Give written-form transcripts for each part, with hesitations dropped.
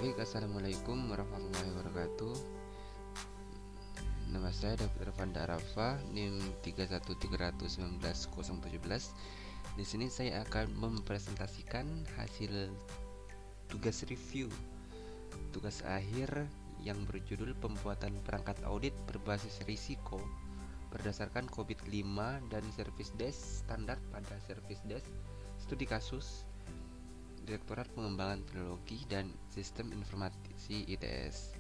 Baik, assalamualaikum warahmatullahi wabarakatuh. Nama saya David Rafanda Arafa, NIM 313191017. Di sini saya akan mempresentasikan hasil tugas review tugas akhir yang berjudul pembuatan perangkat audit berbasis risiko berdasarkan COVID-5 dan service desk standar pada service desk studi kasus Direktorat Pengembangan Teknologi dan Sistem Informasi ITS.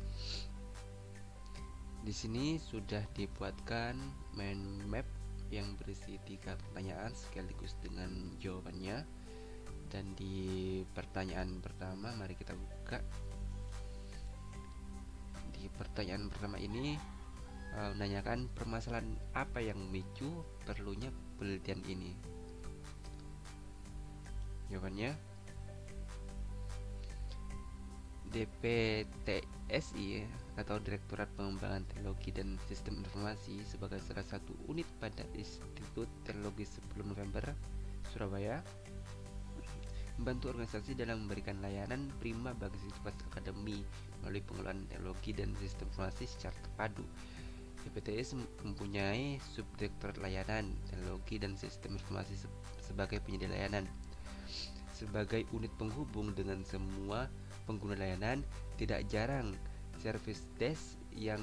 Di sini sudah dibuatkan mind map yang berisi 3 pertanyaan sekaligus dengan jawabannya. Dan di pertanyaan pertama, mari kita buka. Di pertanyaan pertama ini menanyakan permasalahan apa yang memicu perlunya penelitian ini. Jawabannya, DPTSI atau Direktorat Pengembangan Teknologi dan Sistem Informasi sebagai salah satu unit pada Institut Teknologi 10 November Surabaya membantu organisasi dalam memberikan layanan prima bagi siswa akademi melalui pengelolaan teknologi dan sistem informasi secara terpadu. DPTS mempunyai subdirektorat layanan, teknologi dan sistem informasi sebagai penyedia layanan. Sebagai unit penghubung dengan semua pengguna layanan, tidak jarang service desk yang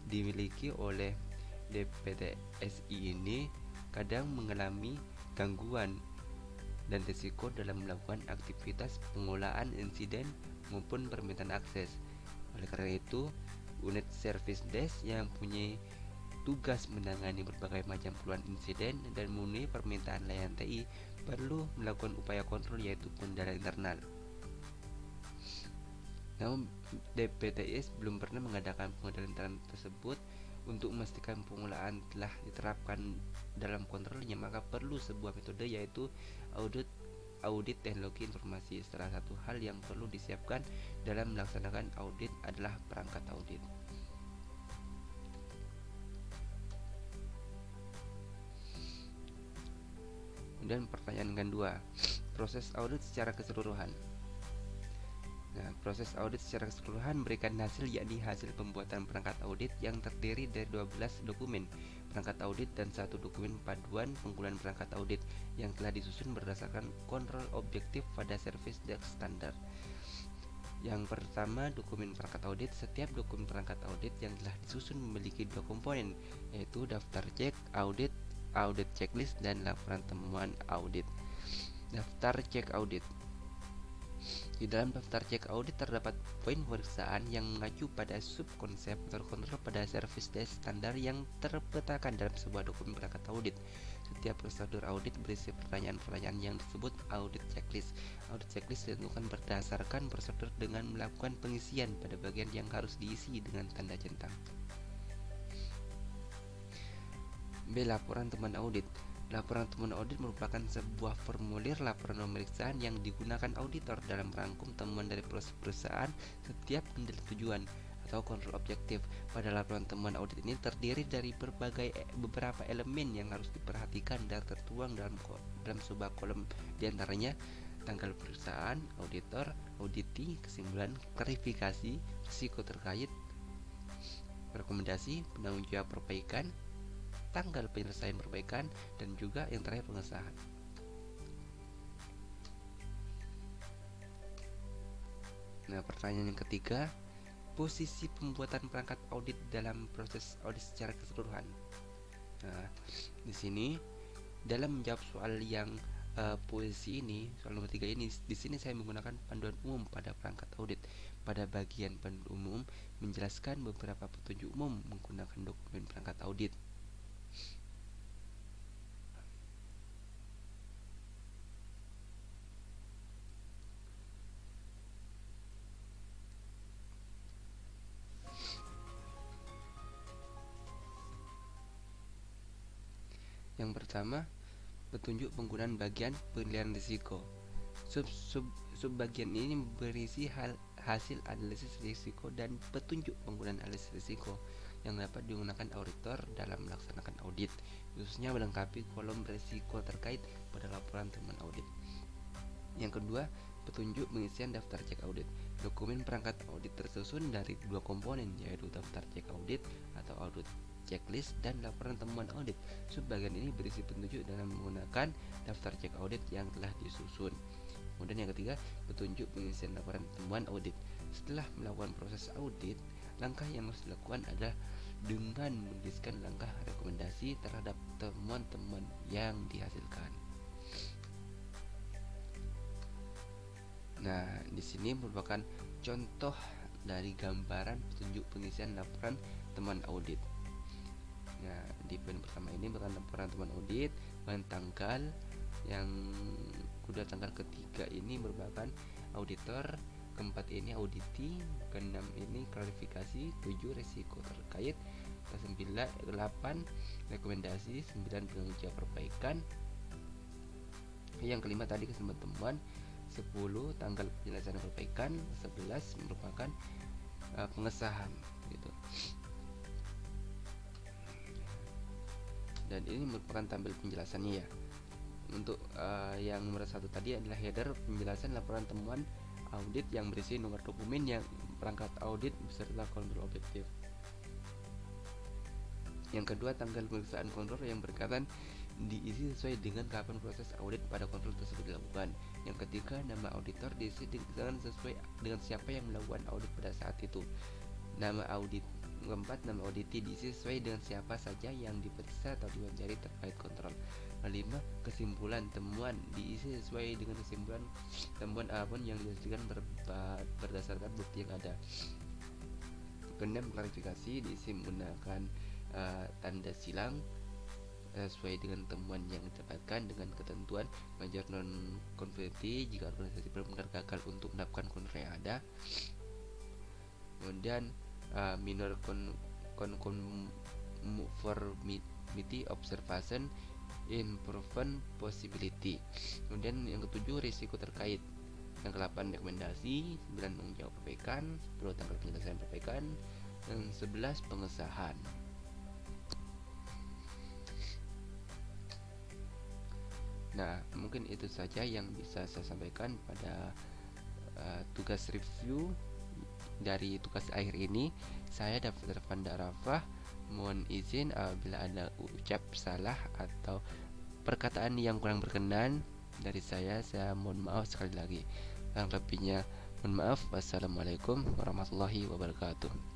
dimiliki oleh DPTSI ini kadang mengalami gangguan dan risiko dalam melakukan aktivitas pengolahan insiden maupun permintaan akses. Oleh karena itu, unit service desk yang punya tugas menangani berbagai macam keluhan insiden dan memenuhi permintaan layanan TI perlu melakukan upaya kontrol, yaitu pengendalian internal. Namun DPTS belum pernah mengadakan pengendalian internal tersebut. Untuk memastikan pengolahan telah diterapkan dalam kontrolnya, maka perlu sebuah metode, yaitu audit teknologi informasi. Salah satu hal yang perlu disiapkan dalam melaksanakan audit adalah perangkat audit. Dan pertanyaan kedua, proses audit secara keseluruhan. Nah, proses audit secara keseluruhan memberikan hasil, yakni hasil pembuatan perangkat audit yang terdiri dari 12 dokumen perangkat audit dan 1 dokumen panduan penggunaan perangkat audit yang telah disusun berdasarkan kontrol objektif pada service desk standar. Yang pertama, dokumen perangkat audit. Setiap dokumen perangkat audit yang telah disusun memiliki 2 komponen, yaitu daftar cek audit, audit checklist, dan laporan temuan audit. Daftar cek audit. Di dalam daftar cek audit terdapat poin pemeriksaan yang mengacu pada subkonsep atau kontrol pada service desk standar yang terpetakan dalam sebuah dokumen perangkat audit. Setiap prosedur audit berisi pertanyaan-pertanyaan yang disebut audit checklist. Audit checklist ditentukan berdasarkan prosedur dengan melakukan pengisian pada bagian yang harus diisi dengan tanda centang. B. Laporan temuan audit. Laporan temuan audit merupakan sebuah formulir laporan pemeriksaan yang digunakan auditor dalam merangkum temuan dari proses perusahaan setiap penilaian tujuan atau kontrol objektif. Pada laporan temuan audit ini terdiri dari beberapa elemen yang harus diperhatikan dan tertuang dalam sebuah kolom, diantaranya tanggal perusahaan, auditor, auditi, kesimpulan, klarifikasi, risiko terkait, rekomendasi, penanggung jawab perbaikan, tanggal penyelesaian perbaikan, dan juga yang terakhir pengesahan. Nah, pertanyaan yang ketiga, posisi pembuatan perangkat audit dalam proses audit secara keseluruhan. Nah, di sini dalam menjawab soal yang posisi ini, soal nomor 3 ini, di sini saya menggunakan panduan umum pada perangkat audit. Pada bagian panduan umum menjelaskan beberapa petunjuk umum menggunakan dokumen perangkat audit. Yang pertama, petunjuk penggunaan bagian penilaian risiko. Subbagian ini berisi hasil analisis risiko dan petunjuk penggunaan analisis risiko yang dapat digunakan auditor dalam melaksanakan audit, khususnya melengkapi kolom risiko terkait pada laporan temuan audit. Yang kedua, Petunjuk pengisian daftar cek audit. Dokumen perangkat audit tersusun dari dua komponen, yaitu daftar cek audit atau audit checklist dan laporan temuan audit. Subbagian ini berisi petunjuk dalam menggunakan daftar cek audit yang telah disusun. Kemudian yang ketiga, petunjuk pengisian laporan temuan audit. Setelah melakukan proses audit, langkah yang harus dilakukan adalah dengan menuliskan langkah rekomendasi terhadap temuan-temuan yang dihasilkan. Nah, di sini merupakan contoh dari gambaran petunjuk pengisian laporan temuan audit. Nah, di poin pertama ini merupakan laporan temuan audit, dan tanggal yang udah tanggal ketiga ini merupakan auditor, keempat ini auditi, keenam ini klarifikasi, 7 resiko terkait, 8 rekomendasi, 9 penanggung jawab perbaikan, yang kelima tadi kesimpulan temuan, 10 tanggal penjelasan perbaikan, 11 merupakan pengesahan gitu. Dan ini merupakan tabel penjelasannya ya. Untuk yang nomor 1 tadi adalah header penjelasan laporan temuan audit yang berisi nomor dokumen yang perangkat audit beserta kontrol objektif. Yang kedua, tanggal pemeriksaan kontrol yang berkaitan diisi sesuai dengan kapan proses audit pada kontrol tersebut dilakukan. Yang ketiga, nama auditor diisi dengan sesuai dengan siapa yang melakukan audit pada saat itu. Nama audit. Keempat, nama auditi diisi sesuai dengan siapa saja yang diperiksa atau diwawancari terkait kontrol. Kelima, kesimpulan temuan diisi sesuai dengan kesimpulan temuan apapun yang dihasilkan berdasarkan bukti yang ada. Keenam, klarifikasi diisi menggunakan tanda silang sesuai dengan temuan yang didapatkan dengan ketentuan major non conformity jika organisasi benar-benar gagal untuk mendapatkan kontrol yang ada. Kemudian minor conformity observation improvement possibility. Kemudian yang ketujuh, risiko terkait. Yang ke-8, rekomendasi. 9, tanggung jawab perbaikan. 10, tanggal penyelesaian perbaikan. Dan 11, pengesahan. Nah, mungkin itu saja yang bisa saya sampaikan pada tugas review dari tugas akhir ini. Saya David Irfanda Arafah, mohon izin apabila ada ucap salah atau perkataan yang kurang berkenan dari saya mohon maaf sekali lagi. Kurang lebihnya mohon maaf. Wassalamualaikum warahmatullahi wabarakatuh.